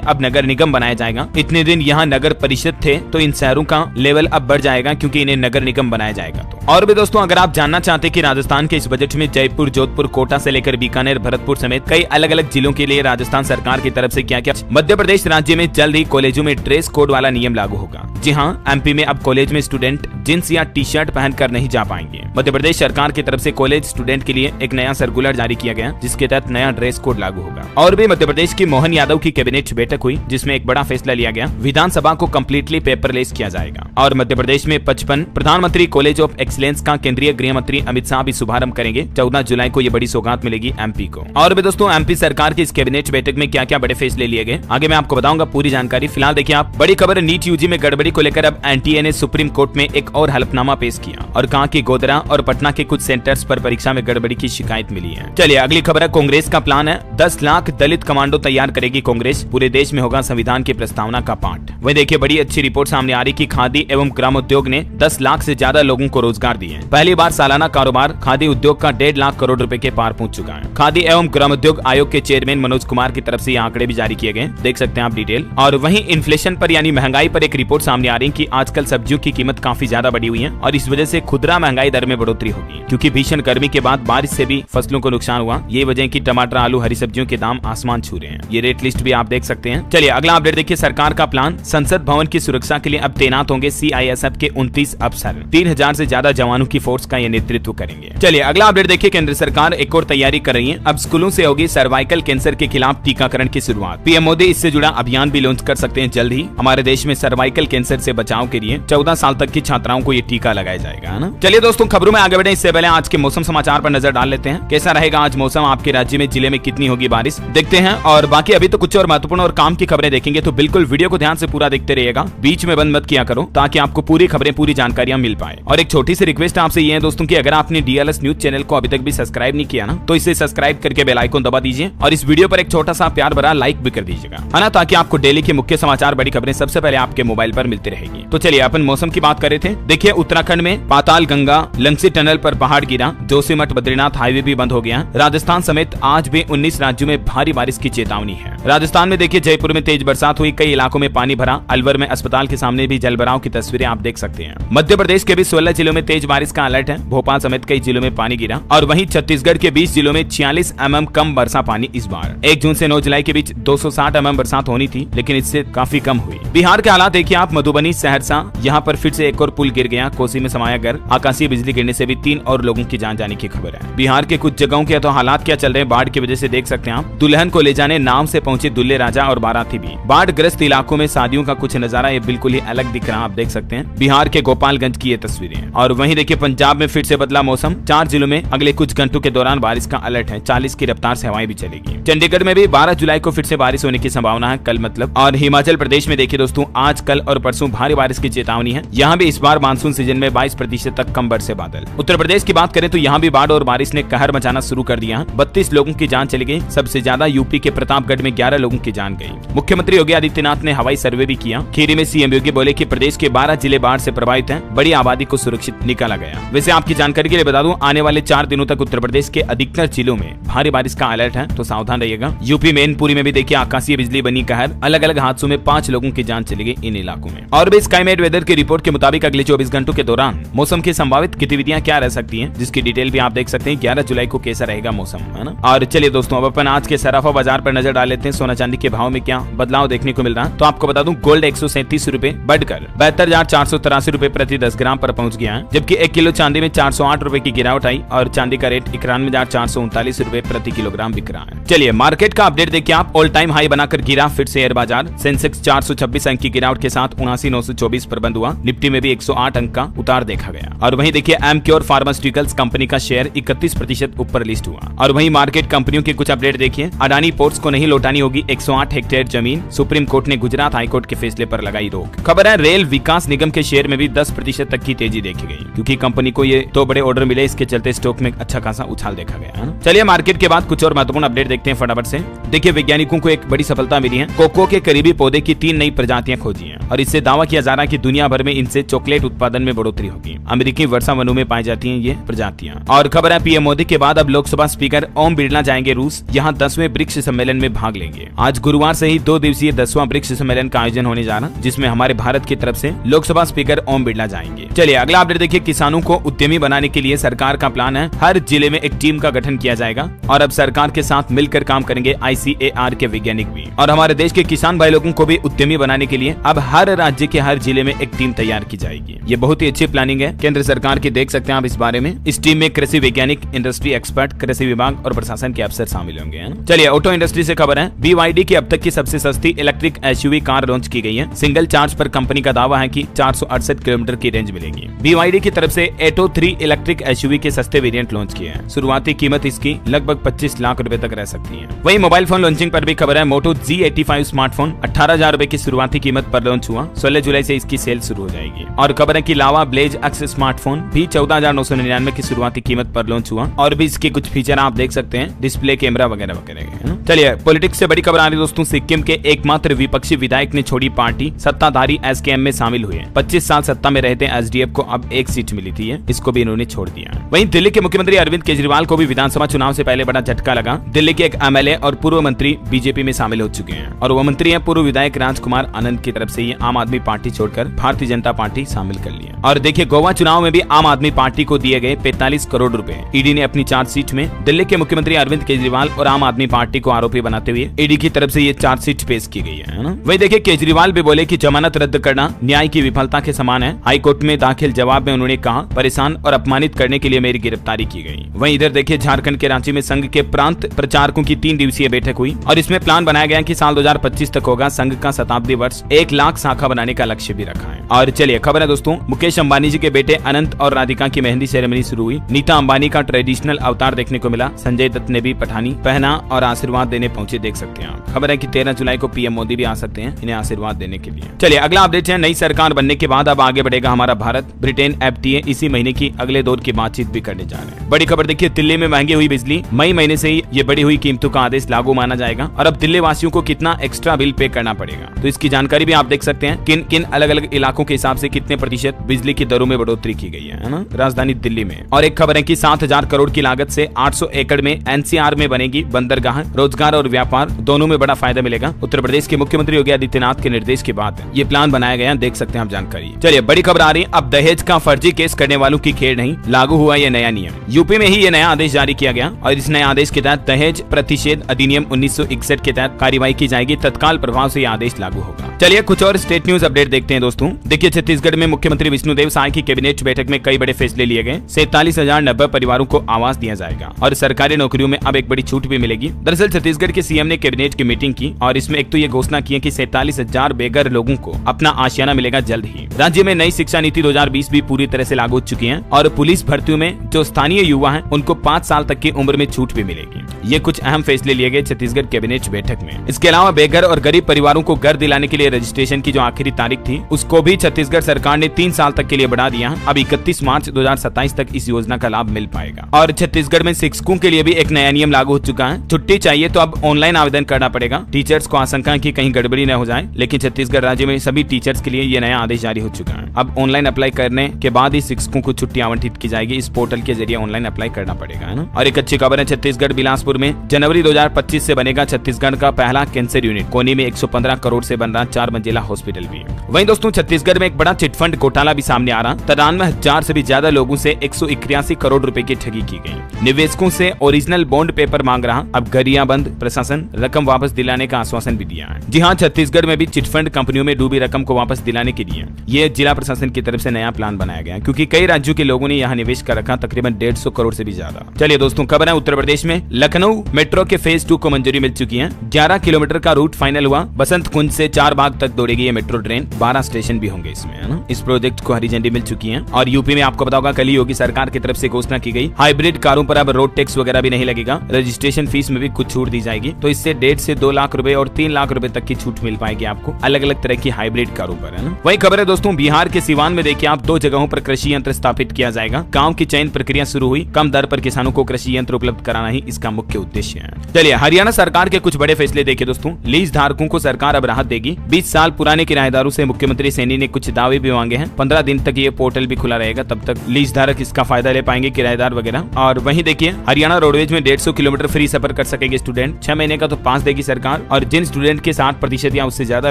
अब नगर निगम बनाया जाएगा। इतने दिन यहाँ नगर परिषद थे, तो इन शहरों का लेवल अब बढ़ जाएगा, क्योंकि इन्हें नगर निगम बनाया जाएगा। तो और भी दोस्तों, अगर आप जानना चाहते कि राजस्थान के इस बजट में जयपुर, जोधपुर, कोटा से लेकर बीकानेर, भरतपुर समेत कई अलग अलग जिलों के लिए राजस्थान सरकार की तरफ से क्या क्या, मध्य प्रदेश राज्य में जल्द ही कॉलेजों में ड्रेस कोड वाला नियम लागू होगा। जी हाँ, MP में अब कॉलेज में स्टूडेंट जींस या टी-शर्ट पहनकर नहीं जा पाएंगे। मध्य प्रदेश सरकार की तरफ से कॉलेज स्टूडेंट के लिए एक नया सर्कुलर जारी किया गया, जिसके तहत नया ड्रेस कोड लागू होगा। और भी मध्य प्रदेश की मोहन यादव की कैबिनेट बैठक हुई, जिसमें एक बड़ा फैसला लिया गया, विधानसभा को कम्प्लीटली पेपरलेस किया जाएगा। और मध्य प्रदेश में 55 प्रधानमंत्री कॉलेज ऑफ एक्सीलेंस का केंद्रीय गृह मंत्री अमित शाह भी शुभारंभ करेंगे। 14 जुलाई को ये बड़ी सौगात मिलेगी MP को। और भी दोस्तों, MP सरकार की इस कैबिनेट बैठक में क्या क्या बड़े फैसले लिए गए, आगे मैं आपको बताऊंगा पूरी जानकारी। फिलहाल देखिए आप, बड़ी खबर, नीट UG में गड़बड़ी को लेकर अब NTA ने सुप्रीम कोर्ट में एक और हलफनामा पेश किया और कहा कि गोधरा और पटना के कुछ सेंटर्स पर परीक्षा में गड़बड़ी की शिकायत मिली है। चलिए अगली खबर है, कांग्रेस का प्लान है 10 लाख दलित कमांडो तैयार करेगी कांग्रेस। पूरे देश में होगा संविधान की प्रस्तावना का पाठ। वही देखिए, बड़ी अच्छी रिपोर्ट सामने आ रही कि खादी एवं ग्रामोद्योग ने 10 लाख से ज्यादा लोगों को रोजगार दिए। पहली बार सालाना कारोबार खादी उद्योग का 1.5 लाख करोड़ रुपए के पार पहुंच चुका है। खादी एवं ग्रामोद्योग आयोग के चेयरमैन मनोज कुमार की तरफ से ये आंकड़े भी जारी किए गए, देख सकते हैं आप डिटेल। और वहीं इन्फ्लेशन पर यानी महंगाई पर एक रिपोर्ट सामने आ रही है कि आजकल सब्जियों की कीमत काफी ज्यादा बढ़ी हुई है और इस वजह से खुदरा महंगाई दर में बढ़ोतरी होगी, क्योंकि भीषण गर्मी के बाद बारिश से भी फसलों को नुकसान हुआ। ये वजह की टमाटर, आलू, हरी सब्जियों के दाम आसमान छू रहे हैं। ये रेट लिस्ट भी आप देख सकते हैं। चलिए अगला अपडेट देखिए, सरकार का प्लान, संसद भवन की सुरक्षा के लिए अब तैनात होंगे CISF के 29 अफसर। 3000 से ज्यादा जवानों की फोर्स का ये नेतृत्व करेंगे। चलिए अगला अपडेट देखिए, केंद्र सरकार एक और तैयारी कर रही है। अब स्कूलों से होगी सर्वाइकल कैंसर के खिलाफ टीकाकरण की शुरुआत। PM मोदी इससे जुड़ा अभियान भी लॉन्च कर सकते हैं जल्द ही। हमारे देश में सर्वाइकल कैंसर कैंसर से बचाव के लिए 14 साल तक की छात्राओं को ये टीका लगाया जाएगा, है ना। चलिए दोस्तों, खबरों में आगे बढ़े इससे पहले आज के मौसम समाचार पर नजर डाल लेते हैं। कैसा रहेगा आज मौसम, आपके राज्य में, जिले में कितनी होगी बारिश, देखते हैं। और बाकी अभी तो कुछ और महत्वपूर्ण और काम की खबरें देखेंगे, तो बिल्कुल वीडियो को ध्यान से पूरा देखते रहिएगा, बीच में बंद मत किया करो, ताकि आपको पूरी खबरें, पूरी जानकारियां मिल पाए। और एक छोटी सी रिक्वेस्ट आपसे ये है दोस्तों कि अगर आपने DLS न्यूज चैनल को अभी तक भी सब्सक्राइब नहीं किया ना, तो इसे सब्सक्राइब करके बेल आइकन दबा दीजिए और इस वीडियो पर एक छोटा सा प्यार भरा लाइक भी कर दीजिएगा, है ना, ताकि आपको डेली के मुख्य समाचार, बड़ी खबरें सबसे पहले आपके मोबाइल पर मिलती रहेगी। तो चलिए अपन मौसम की बात कर रहे थे। देखिए, उत्तराखंड में पाताल गंगा लंगसी टनल पर पहाड़ गिरा, जोशीमठ बद्रीनाथ हाईवे भी बंद हो गया। राजस्थान समेत आज भी 19 राज्यों में भारी बारिश की चेतावनी है। राजस्थान में देखिए, जयपुर में तेज बरसात हुई, कई इलाकों में पानी भरा, अलवर में अस्पताल के सामने भी जलभराव की तस्वीरें आप देख सकते हैं। मध्य प्रदेश के भी 16 जिलों में तेज बारिश का अलर्ट है, भोपाल समेत कई जिलों में पानी गिरा। और वहीं छत्तीसगढ़ के 20 जिलों में 46 mm कम वर्षा पानी इस बार। 1 जून से 9 जुलाई के बीच 260 mm बरसात होनी थी, लेकिन इससे काफी कम हुई। बिहार के हालात देखिए आप, मधुबनी, सहरसा, यहाँ पर फिर से एक और पुल गिर गया, कोसी में समाया घर, आकाशीय बिजली गिरने से भी 3 और लोगों की जान जाने की खबर है। बिहार के कुछ जगहों के तो हालात क्या चल रहे हैं बाढ़ की वजह से, देख सकते हैं आप। दुल्हन को ले जाने नाव से पहुंचे दुल्हे राजा और बाराती भी। बाढ़ ग्रस्त इलाकों में शादियों का कुछ नजारा ये बिल्कुल ही अलग दिख रहा, आप देख सकते हैं, बिहार के गोपालगंज की ये तस्वीरें। और वहीं देखिए, पंजाब में फिर से बदला मौसम, 4 जिलों में अगले कुछ घंटों के दौरान बारिश का अलर्ट है, 40 की रफ्तार से हवाएं भी चलेगी। चंडीगढ़ में भी 12 जुलाई को फिर से बारिश होने की संभावना है, कल मतलब। और हिमाचल प्रदेश में देखिए दोस्तों, आज, कल और परसों भारी बारिश की चेतावनी है। यहाँ भी इस बार मानसून सीजन में 22% तक कम बरसे बादल। उत्तर प्रदेश की बात करें तो यहाँ भी बाढ़ और बारिश ने कहर मचाना शुरू कर दिया। 32 लोगों की जान चली गई, सबसे ज्यादा यूपी के प्रतापगढ़ में 11 लोगों की जान गई। मुख्यमंत्री योगी आदित्यनाथ ने हवाई सर्वे भी किया। खीरी में सीएम योगी बोले कि प्रदेश के 12 जिले बाढ़ से प्रभावित हैं, बड़ी आबादी को सुरक्षित निकाला गया। वैसे आपकी जानकारी के लिए बता दूं, आने वाले 4 दिनों तक उत्तर प्रदेश के अधिकतर जिलों में भारी बारिश का अलर्ट है, तो सावधान रहिएगा। यूपी मैनपुरी में भी देखिए आकाशीय बिजली बनी कहर, अलग अलग हादसों में 5 लोगों की जान चली गई इन इलाकों में। और भी स्काईमेट वेदर की रिपोर्ट के मुताबिक अगले 24 घंटों के दौरान मौसम की संभावित गतिविधियां क्या रह सकती हैं, जिसकी डिटेल भी आप देख सकते हैं। 11 जुलाई को कैसा रहेगा मौसम, है ना। और चलिए दोस्तों, अब अपन आज के सराफा बाजार पर नजर डाल लेते हैं। सोना चांदी के भाव में क्या बदलाव देखने को मिल रहा है, तो आपको बता दूं, गोल्ड 137 रुपए बढ़कर 72,483 रुपए प्रति 10 ग्राम पर पहुंच गया है, जबकि 1 किलो चांदी में 408 रुपए की गिरावट आई और चांदी का रेट 91,439 रुपए प्रति किलोग्राम बिक रहा है। चलिए मार्केट का अपडेट देखिए आप, ऑल टाइम हाई बनाकर गिरा फिर से शेयर बाजार। सेंसेक्स 426 अंक की गिरावट के साथ 79,924 पर बंद हुआ। निफ्टी में भी 108 अंक का उतार देखा गया। और वहीं देखिए, एमक्योर फार्मास्यूटिकल्स कंपनी का शेयर 31% ऊपर लिस्ट हुआ। और वहीं मार्केट कंपनियों के कुछ अपडेट देखिए, अडानी पोर्ट्स को नहीं लौटानी होगी 108 हेक्टेयर जमीन, सुप्रीम कोर्ट ने गुजरात हाईकोर्ट के फैसले पर लगाई रोक। खबर है, रेल विकास निगम के शेयर में भी 10% तक की तेजी देखी गई, क्योंकि कंपनी को ये तो बड़े ऑर्डर मिले, इसके चलते स्टॉक में अच्छा खासा उछाल देखा गया है। चलिए मार्केट के बाद कुछ और महत्वपूर्ण अपडेट देखते हैं फटाफट से। देखिए, वैज्ञानिकों को एक बड़ी सफलता मिली है, कोको के करीबी पौधे की 3 नई प्रजातियां खोजी हैं और इससे दावा किया जा रहा है कि दुनिया भर में इनसे चॉकलेट उत्पादन में बढ़ोतरी होगी। अमेरिकी वर्षा वनों में पाई जाती हैं ये प्रजातियां। और खबर है, पीएम मोदी के बाद अब लोकसभा स्पीकर ओम बिरला जाएंगे रूस, यहाँ 10वें ब्रिक्स सम्मेलन में भाग लेंगे। आज गुरुवार से ही 2 दिवसीय 10वां ब्रिक्स सम्मेलन का आयोजन होने जा रहा, जिसमें हमारे भारत की तरफ से लोकसभा स्पीकर ओम बिरला जाएंगे। चलिए अगला अपडेट देखिए, किसानों को उद्यमी बनाने के लिए सरकार का प्लान है, हर जिले में एक टीम का गठन किया जाएगा और अब सरकार के साथ मिलकर काम करेंगे ICAR के वैज्ञानिक भी। और हमारे देश के किसान भाई लोगों को भी उद्यमी बनाने के लिए अब हर राज्य के हर जिले में एक टीम तैयार की जाएगी। ये बहुत ही अच्छी प्लानिंग है केंद्र सरकार की, देख सकते हैं आप इस बारे में। इस टीम में कृषि वैज्ञानिक, इंडस्ट्री एक्सपर्ट, कृषि विभाग और प्रशासन के अफसर शामिल होंगे। चलिए ऑटो इंडस्ट्री से खबर है, BYD की अब तक की सबसे सस्ती इलेक्ट्रिक SUV कार लॉन्च की गई है। सिंगल चार्ज पर कंपनी का दावा है कि 468 किलोमीटर की रेंज मिलेगी। BYD की तरफ से एटो 3 इलेक्ट्रिक SUV के सस्ते वेरिएंट लॉन्च किए हैं। शुरुआती कीमत इसकी लगभग 25 लाख रुपए तक रह सकती है। वहीं मोबाइल फोन लॉन्चिंग पर भी खबर है, Moto G85 स्मार्टफोन 18,000 रुपए की शुरुआती कीमत पर लॉन्च हुआ। 16 जुलाई से इसकी सेल शुरू हो जाएगी। और खबर है कि लावा ब्लेज X स्मार्टफोन भी 14,999 की शुरुआती कीमत पर लॉन्च हुआ और भी इसके कुछ फीचर आप देख सकते हैं, डिस्प्ले, कैमरा वगैरह वगैरह। चलिए पॉलिटिक्स से बड़ी खबर आ रही दोस्तों, सिक्किम के एकमात्र विपक्षी विधायक ने छोड़ी पार्टी, सत्ताधारी SKM में शामिल हुए। 25 साल सत्ता में रहते SDF को अब 1 सीट मिली थी, इसको भी इन्होंने छोड़ दिया। वहीं दिल्ली के मुख्यमंत्री अरविंद केजरीवाल को भी विधानसभा चुनाव से पहले बड़ा झटका लगा। दिल्ली के एक MLA और पूर्व मंत्री बीजेपी में शामिल हो चुके हैं और वो मंत्री है पूर्व विधायक राजकुमार आनंद की तरफ से ये आम आदमी पार्टी छोड़कर भारतीय जनता पार्टी शामिल कर लिया। और देखिए, गोवा चुनाव में भी आम आदमी पार्टी को दिए गए 45 करोड़ रुपए। ईडी ने अपनी चार्जशीट में दिल्ली के मुख्यमंत्री अरविंद केजरीवाल और आम आदमी पार्टी को आरोपी बनाते हुए ईडी की तरफ से ये चार्जशीट पेश की गई है ना। वही देखिए, केजरीवाल भी बोले कि जमानत रद्द करना न्याय की विफलता के समान है। हाईकोर्ट में दाखिल जवाब में उन्होंने कहा, परेशान और अपमानित करने के लिए मेरी गिरफ्तारी की गई। वहीं इधर देखिए, झारखंड के रांची में संघ के प्रांत प्रचारकों की 3 दिवसीय बैठक हुई और इसमें प्लान बनाया गया कि साल 2025 तक होगा संघ का शताब्दी वर्ष। 1 लाख शाखा बनाने का लक्ष्य भी रखा है। और चलिए खबर है दोस्तों, मुकेश अंबानी जी के बेटे अनंत और राधिका की मेहंदी सेरेमनी शुरू हुई। नीता अंबानी का ट्रेडिशनल अवतार देखने को मिला। संजय दत्त ने भी पठानी पहना और आशीर्वाद देने पहुंचे, देख सकते हैं आप। खबर है कि 13 जुलाई को पीएम मोदी भी आ सकते हैं इन्हें आशीर्वाद देने के लिए। चलिए अगला अपडेट है, नई सरकार बनने के बाद अब आगे बढ़ेगा हमारा भारत। ब्रिटेन एफटीए इसी महीने की अगले दौर की बातचीत भी करने जा रहे हैं। बड़ी खबर देखिए, दिल्ली में महंगी हुई बिजली, मई महीने से ही ये बढ़ी हुई कीमतों का आदेश लागू माना जाएगा और अब दिल्ली वासियों को कितना एक्स्ट्रा बिल पे करना पड़ेगा, तो इसकी जानकारी भी आप देख सकते हैं। किन किन अलग अलग इलाकों के हिसाब से कितने प्रतिशत बिजली की दरों में बढ़ोतरी की गई है ना, राजधानी दिल्ली में। और एक खबर है कि 7,000 करोड़ की लागत से 800 एकड़ में एनसीआर में बनेगी बंदरगाह। रोजगार और व्यापार दोनों में बड़ा फायदा मिलेगा। उत्तर प्रदेश के मुख्यमंत्री योगी आदित्यनाथ के निर्देश के बाद ये प्लान बनाया गया, देख सकते हैं आप जानकारी। चलिए बड़ी खबर आ रही है, अब दहेज का फर्जी केस करने वालों की खेल नहीं, लागू हुआ ये नया नियम। यूपी में ही ये नया आदेश जारी किया गया और इस नए आदेश के तहत दहेज प्रतिषेध अधिनियम 1961 के तहत कार्रवाई की जाएगी। तत्काल प्रभाव से यह आदेश लागू होगा। चलिए कुछ और स्टेट न्यूज अपडेट देखते हैं दोस्तों। देखिए छत्तीसगढ़ में मुख्यमंत्री विष्णुदेव साय की कैबिनेट बैठक में कई बड़े फैसले लिए गए। 47,090 परिवारों को आवास दिया जाएगा और सरकारी नौकरियों में अब एक बड़ी छूट भी मिलेगी। दरअसल छत्तीसगढ़ के सीएम ने कैबिनेट की मीटिंग की और इसमें एक तो ये घोषणा की है कि 47,000 बेघर लोगों को अपना आशियाना मिलेगा जल्द ही। राज्य में नई शिक्षा नीति 2020 भी पूरी तरह से लागू हो चुकी है और पुलिस भर्तियों में जो स्थानीय युवा हैं उनको 5 साल तक की उम्र में छूट भी मिलेगी। ये कुछ अहम फैसले लिए गए छत्तीसगढ़ कैबिनेट बैठक में। इसके अलावा बेघर और गरीब परिवारों को घर दिलाने के लिए रजिस्ट्रेशन की जो आखिरी तारीख थी उसको भी छत्तीसगढ़ सरकार ने 3 साल तक के लिए बढ़ा दिया। अब 31 मार्च 2027 तक इस योजना का लाभ मिल पाएगा। और छत्तीसगढ़ में शिक्षकों के लिए भी एक नया नियम लागू हो चुका है। छुट्टी चाहिए तो अब ऑनलाइन आवेदन करना पड़ेगा। टीचर्स को आशंका है कि कहीं गड़बड़ी न हो जाए, लेकिन छत्तीसगढ़ राज्य में सभी टीचर्स के लिए ये नया आदेश जारी हो चुका है। अब ऑनलाइन अप्लाई करने के बाद ही शिक्षकों को छुट्टी आवंटित की जाएगी। इस पोर्टल के जरिए ऑनलाइन अप्लाई करना पड़ेगा, है ना। और एक अच्छी खबर है, छत्तीसगढ़ बिलासपुर में जनवरी 2025 से बनेगा छत्तीसगढ़ का पहला कैंसर यूनिट। कोनी में 115 करोड़ से बन रहा 4 मंजिला हॉस्पिटल भी है। वहीं दोस्तों छत्तीसगढ़ में एक बड़ा चिटफंड घोटाला भी सामने आ रहा। 93,000 से भी ज्यादा लोगों से 181 करोड़ रुपए की ठगी की गई। निवेशकों से ओरिजिनल बॉन्ड पेपर मांग रहा। अब गरियाबंद प्रशासन रकम वापस दिलाने का आश्वासन भी दिया है। जी हाँ, छत्तीसगढ़ में भी चिटफंड कंपनियों में डूबी रकम को वापस दिलाने के लिए ये जिला प्रशासन की तरफ से नया प्लान बनाया गया, क्योंकि कई राज्यों के लोगों ने यहाँ निवेश कर रखा, तकरीबन 150 करोड़ से भी ज्यादा। चलिए दोस्तों खबर है, उत्तर प्रदेश में लखनऊ मेट्रो के फेज 2 को मंजूरी मिल चुकी है। 11 किलोमीटर का रूट फाइनल हुआ। बसंत कुंज से 4 बाग तक दौड़ेगी ये मेट्रो ट्रेन। 12 स्टेशन भी होंगे इसमें, है ना। इस प्रोजेक्ट को हरी झंडी मिल चुकी है। और यूपी में आपको बताऊंगा कल ही योगी सरकार की तरफ से घोषणा की गई, हाइब्रिड कारों पर अब रोड टैक्स वगैरह भी नहीं लगेगा। रजिस्ट्रेशन फीस में भी कुछ छूट दी जाएगी, तो इससे 1.5 से 2 लाख रुपए और 3 लाख रुपए तक की छूट मिल पाएगी आपको अलग अलग तरह की हाइब्रिड कारों पर, है ना। वही खबर है दोस्तों, बिहार के सिवान में देखिए आप 2 जगहों पर कृषि यंत्र स्थापित किया जाएगा। गाँव की चयन प्रक्रिया शुरू हुई। कम दर पर किसानों को कृषि यंत्र उपलब्ध कराना ही इसका मुख्य उद्देश्य है। चलिए हरियाणा सरकार के कुछ बड़े फैसले देखिए दोस्तों। लीज धारकों को सरकार अब राहत देगी। 20 साल पुराने किराएदारों से मुख्यमंत्री सैनी ने कुछ दावे भी मांगे हैं। 15 दिन तक ये पोर्टल भी खुला रहेगा, तब तक लीज धारक इसका फायदा ले पाएंगे, किराएदार वगैरह। और वहीं देखिए हरियाणा रोडवेज में 150 किलोमीटर फ्री सफर कर सकेंगे स्टूडेंट। 6 महीने का तो पास देगी सरकार, और जिन स्टूडेंट के 60% या उससे ज्यादा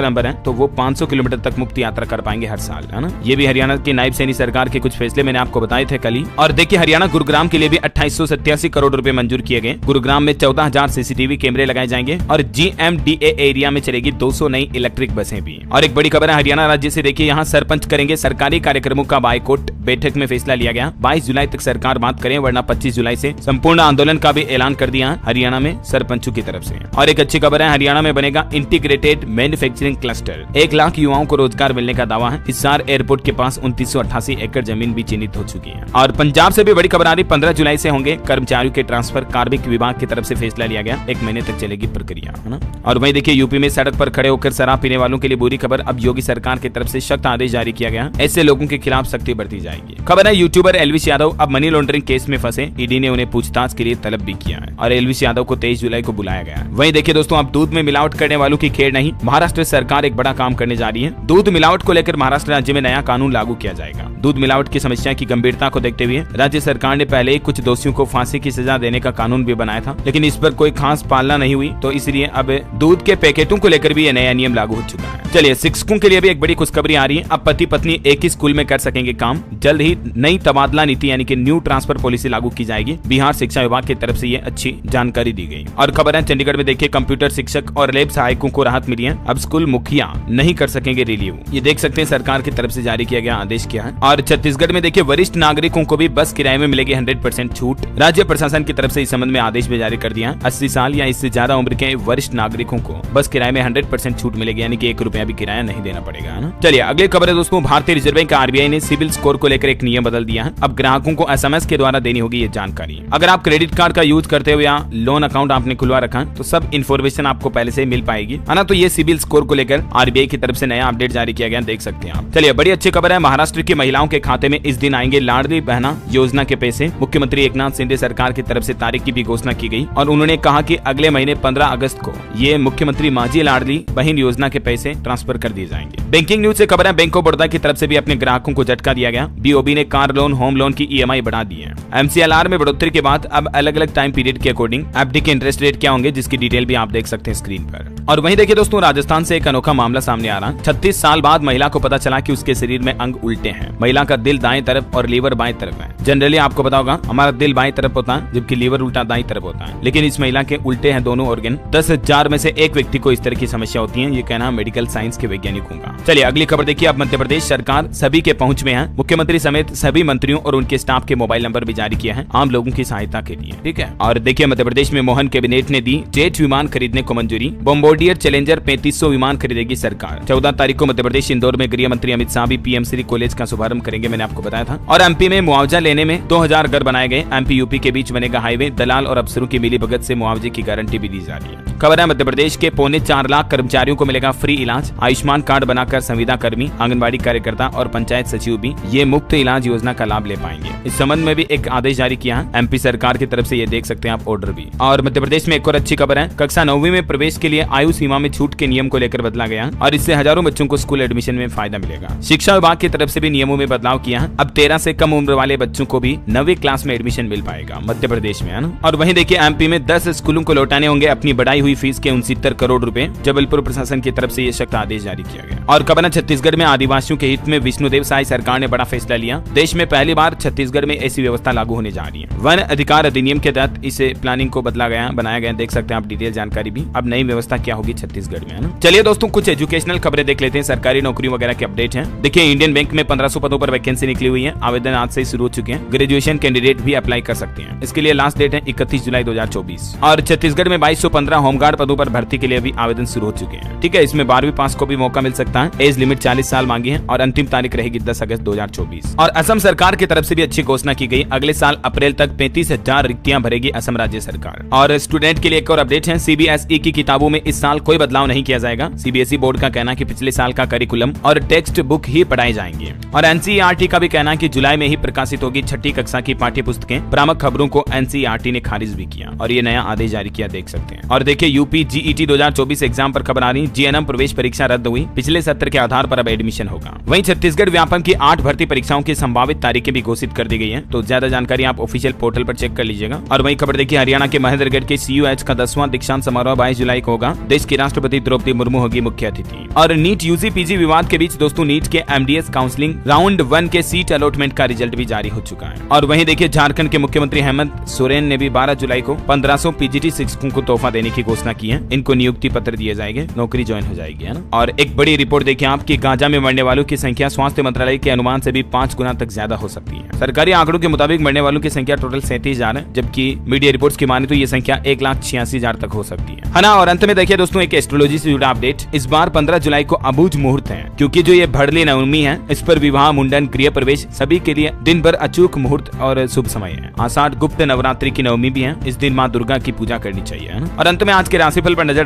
नंबर है तो वो 500 किलोमीटर तक मुफ्त यात्रा कर पाएंगे हर साल, है ना। ये भी हरियाणा की नायब सैनी सरकार के कुछ फैसले मैंने आपको बताए थे कल ही। और देखिए हरियाणा गुरुग्राम के लिए भी 2887 करोड़ रुपए मंजूर किए गए। गुरुग्राम में 14,000 सीसीटीवी कैमरे लगाए जाएंगे और GMDA एरिया में चलेगी 200 नई इलेक्ट्रिक बसें भी। और एक बड़ी खबर है हरियाणा राज्य से, देखिए यहाँ सरपंच करेंगे सरकारी कार्यक्रमों का बायकॉट। बैठक में फैसला लिया गया 22 जुलाई तक सरकार बात करे, वरना 25 जुलाई से संपूर्ण आंदोलन का भी ऐलान कर दिया है हरियाणा में सरपंचों की तरफ से। और एक अच्छी खबर है, हरियाणा में बनेगा इंटीग्रेटेड मैन्युफैक्चरिंग क्लस्टर। 1 लाख युवाओं को रोजगार मिलने का दावा है। हिसार एयरपोर्ट के पास 2988 एकड़ जमीन भी चिन्हित हो चुकी है। और पंजाब से भी बड़ी खबर आ रही, 15 जुलाई से होंगे कर्मचारियों के ट्रांसफर। कार्मिक विभाग की तरफ से फैसला लिया गया, 1 महीने तक चलेगी प्रक्रिया, है ना। और वहीं देखिए यूपी में सड़क पर खड़े होकर शराब पीने वालों के लिए बुरी खबर। अब योगी सरकार की तरफ से सख्त आदेश जारी किया गया, ऐसे लोगों के खिलाफ सख्ती बढ़ती जाएगी। खबर है यूट्यूबर एल्विस यादव अब मनी लॉन्ड्रिंग केस में फंसे। ईडी ने उन्हें पूछताछ के लिए तलब भी किया है और एल्विस यादव को 23 जुलाई को बुलाया गया है। वहीं देखिए दोस्तों, अब दूध में मिलावट करने वालों की खेर नहीं, महाराष्ट्र सरकार एक बड़ा काम करने जा रही है। दूध मिलावट को लेकर महाराष्ट्र राज्य में नया कानून लागू किया जाएगा। दूध मिलावट की समस्या की गंभीरता को देखते हुए राज्य सरकार ने पहले ही कुछ दोषियों को फांसी की सजा देने का कानून भी बनाया था, लेकिन इस पर कोई खास पालना नहीं हुई, तो इसलिए अब दूध के पैकेटों को लेकर भी यह नया नियम लागू हो चुका है। चलिए शिक्षकों के लिए भी एक बड़ी खुशखबरी आ रही है। अब पति पत्नी एक ही स्कूल में कर सकेंगे काम। जल्द ही नई तबादला नीति यानी कि न्यू ट्रांसफर पॉलिसी लागू की जाएगी। बिहार शिक्षा विभाग की तरफ से ये अच्छी जानकारी दी गई। और खबर है चंडीगढ़ में देखिए कंप्यूटर शिक्षक और लैब सहायकों को राहत मिली है। अब स्कूल मुखिया नहीं कर सकेंगे रिलीव। ये देख सकते हैं सरकार की तरफ से जारी किया गया आदेश क्या है। और छत्तीसगढ़ में देखिए वरिष्ठ नागरिकों को भी बस किराए में मिलेगी 100% छूट। राज्य प्रशासन की तरफ से इस संबंध में आदेश भी जारी कर दिया। 80 साल या इससे ज्यादा उम्र के वरिष्ठ नागरिकों को बस किराए में 100% छूट मिलेगी, यानी कि 1 रुपया भी किराया नहीं नहीं देना पड़ेगा, है ना। चलिए अगली खबर है दोस्तों, भारतीय रिजर्व बैंक आरबीआई ने सिबिल स्कोर को लेकर एक नियम बदल दिया है। अब ग्राहकों को एसएमएस के द्वारा देनी होगी ये जानकारी। अगर आप क्रेडिट कार्ड का यूज करते हो या लोन अकाउंट आपने खुलवा रखा है तो सब इन्फॉर्मेशन आपको पहले से मिल पाएगी, है ना। तो ये सिबिल स्कोर को लेकर आरबीआई की तरफ से नया अपडेट जारी किया गया, देख सकते हैं आप। चलिए बड़ी अच्छी खबर है, महाराष्ट्र की महिलाओं के खाते में इस दिन आएंगे लाडली बहना योजना के पैसे। मुख्यमंत्री एकनाथ शिंदे सरकार की तरफ से तारीख की भी घोषणा की गई और उन्होंने कहा कि अगले महीने 15 अगस्त को ये मुख्यमंत्री माझी लाडली बहन योजना के पैसे ट्रांसफर कर दिए जाएंगे। बैंकिंग न्यूज से खबर है, बैंक ऑफ बड़ौदा की तरफ से भी अपने ग्राहकों को झटका दिया गया। बीओबी ने कार लोन, होम लोन की ईएमआई बढ़ा दी है। एमसीएलआर में बढ़ोतरी के बाद अब अलग अलग टाइम पीरियड के अकॉर्डिंग एफडी के इंटरेस्ट रेट क्या होंगे, जिसकी डिटेल भी आप देख सकते हैं स्क्रीन पर। और वहीं देखिए दोस्तों, राजस्थान से एक अनोखा मामला सामने आ रहा है। 36 साल बाद महिला को पता चला कि उसके शरीर में अंग उल्टे हैं। महिला का दिल दाएं तरफ और लीवर बाएं तरफ है। जनरली आपको पता होगा हमारा दिल बाएं तरफ होता है जबकि लीवर उल्टा दाएं तरफ होता है, लेकिन इस महिला के उल्टे हैं दोनों ऑर्गन। 10,000 में से एक व्यक्ति को इस तरह की समस्या होती है, ये कहना मेडिकल साइंस के वैज्ञानिकों का। चलिए अगली खबर देखिए, अब मध्य प्रदेश सरकार सभी के पहुंच में है। मुख्यमंत्री समेत सभी मंत्रियों और उनके स्टाफ के मोबाइल नंबर भी जारी किया है आम लोगों की सहायता के लिए, ठीक है। और देखिए मध्य प्रदेश में मोहन कैबिनेट ने दी जेट विमान खरीदने को मंजूरी। बॉम्बार्डियर चैलेंजर 3500 विमान खरीदेगी सरकार। 14 तारीख को मध्य प्रदेश इंदौर में गृह मंत्री अमित शाह भी पीएमश्री कॉलेज का शुभारंभ करेंगे, मैंने आपको बताया था। और एमपी में मुआवजा लेने में 2000 घर बनाए गए। एमपी यूपी के बीच बनेगा हाईवे। दलाल और अफसरों की मिलीभगत से मुआवजे की गारंटी भी दी जा रही है। खबर है, मध्य प्रदेश के 4.25 लाख कर्मचारियों को मिलेगा फ्री इलाज। आयुष्मान कार्ड बनाकर संविदा कर्मी, आंगनबाड़ी कार्यकर्ता और पंचायत सचिव भी ये मुफ्त इलाज योजना का लाभ ले पाएंगे। इस संबंध में भी एक आदेश जारी किया है एमपी सरकार की तरफ से, ये देख सकते हैं आप ऑर्डर भी। और मध्य प्रदेश में एक और अच्छी खबर है, कक्षा 9वीं में प्रवेश के लिए आयु सीमा में छूट के नियम को लेकर बदला गया और इससे हजारों बच्चों को स्कूल एडमिशन में फायदा मिलेगा। शिक्षा विभाग की तरफ से भी नियमों में बदलाव किया है। अब 13 से कम उम्र वाले बच्चों को भी 9वीं क्लास में एडमिशन मिल पाएगा मध्य प्रदेश में, है ना। और वहीं देखिए एमपी में 10 स्कूलों को लौटाने होंगे अपनी बढ़ाई हुई फीस के 69 करोड़ रुपए। जबलपुर प्रशासन की तरफ से ये सख्त आदेश जारी किया गया। और खबर है, छत्तीसगढ़ में आदिवासियों के हित में विष्णुदेव साय सरकार ने बड़ा फैसला लिया। देश में पहली बार छत्तीसगढ़ में ऐसी व्यवस्था लागू होने जा रही है। वन अधिकार अधिनियम के तहत इसे प्लानिंग को बनाया गया, देख सकते हैं आप डिटेल जानकारी भी। अब नई व्यवस्था क्या होगी छत्तीसगढ़ में, है ना। चलिए दोस्तों कुछ एजुकेशनल खबरें देख लेते हैं, सरकारी नौकरी वगैरह के अपडेट हैं। देखिए इंडियन बैंक में 1500 पदों पर वैकेंसी निकली हुई है। आवेदन आज से शुरू हो चुके हैं। ग्रेजुएशन कैंडिडेट भी अप्लाई कर सकते हैं। इसके लिए लास्ट डेट है 31 जुलाई 2024। और छत्तीसगढ़ में 2215 होमगार्ड पदों पर भर्ती के लिए भी आवेदन शुरू हो चुके हैं, ठीक है। इसमें 12वीं पास को भी मौका मिल सकता है। एज लिमिट 40 साल मांगी है और अंतिम तारीख रहेगी 10 अगस्त 2024। और असम सरकार की तरफ से भी अच्छी घोषणा की गई, अगले साल अप्रैल तक 35,000 रिक्तियां भरेगी असम राज्य सरकार। और स्टूडेंट के लिए एक और अपडेट है, सीबीएसई की किताबों में इस साल कोई बदलाव नहीं किया जाएगा। सीबीएसई बोर्ड का कहना है कि पिछले साल का करिकुलम और टेक्स्ट बुक ही पढ़ाए जाएंगे। और एनसीईआरटी का भी कहना है कि जुलाई में ही प्रकाशित होगी 6ठी कक्षा की पाठ्य पुस्तकें। भ्रामक खबरों को एनसीईआरटी ने खारिज भी किया और ये नया आदेश जारी किया, देख सकते हैं। और देखिए यूपी जीईटी 2024 एग्जाम पर खबर आ रही, जीएनएम प्रवेश परीक्षा रद्द हुई। पिछले सत्र के आधार पर अब एडमिशन होगा। वहीं छत्तीसगढ़ व्यापम की 8 भर्ती परीक्षाओं की संभावित तारीखें भी घोषित कर दी गई है, तो ज्यादा जानकारी आप ऑफिशियल पोर्टल पर चेक कर लीजिएगा। और वहीं खबर देखिए, हरियाणा के महेंद्रगढ़ के सीयूएच का 10वां दीक्षांत समारोह 22 जुलाई को होगा। देश की राष्ट्रपति द्रौपदी मुर्मू होगी मुख्य अतिथि। और नीट यूजी पीजी विवाद के बीच दोस्तों नीट के एमडीएस काउंसलिंग राउंड 1 के सीट अलॉटमेंट का रिजल्ट भी जारी हो चुका है। और वहीं देखिए झारखंड के मुख्यमंत्री हेमंत सोरेन ने भी 12 जुलाई को 1500 पीजीटी शिक्षकों को तोहफा देने की घोषणा की है। इनको नियुक्ति पत्र दिए जाएंगे, नौकरी ज्वाइन हो जाएगी, है ना। और एक बड़ी रिपोर्ट देखिए आपकी, गांजा में मरने वालों की संख्या स्वास्थ्य मंत्रालय के अनुमान से भी 5 गुना तक ज्यादा हो सकती है। सरकारी आंकड़ों के मुताबिक मरने वालों की संख्या टोटल 37,000 है, जबकि मीडिया रिपोर्ट्स की माने तो ये संख्या 1,86,000 तक हो सकती है ना। और अंत में देखिए दोस्तों एक एस्ट्रोलॉजी से जुड़ा अपडेट, इस बार 15 जुलाई को अबूझ मुहूर्त है, क्योंकि जो ये भड़ली नवमी है इस पर विवाह, मुंडन, गृह प्रवेश सभी के लिए दिन भर अचूक मुहूर्त और शुभ समय है। आषाढ़ गुप्त नवरात्रि की नवमी भी है, इस दिन माँ दुर्गा की पूजा करनी चाहिए, है ना। और अंत में आज के राशिफल पर नजर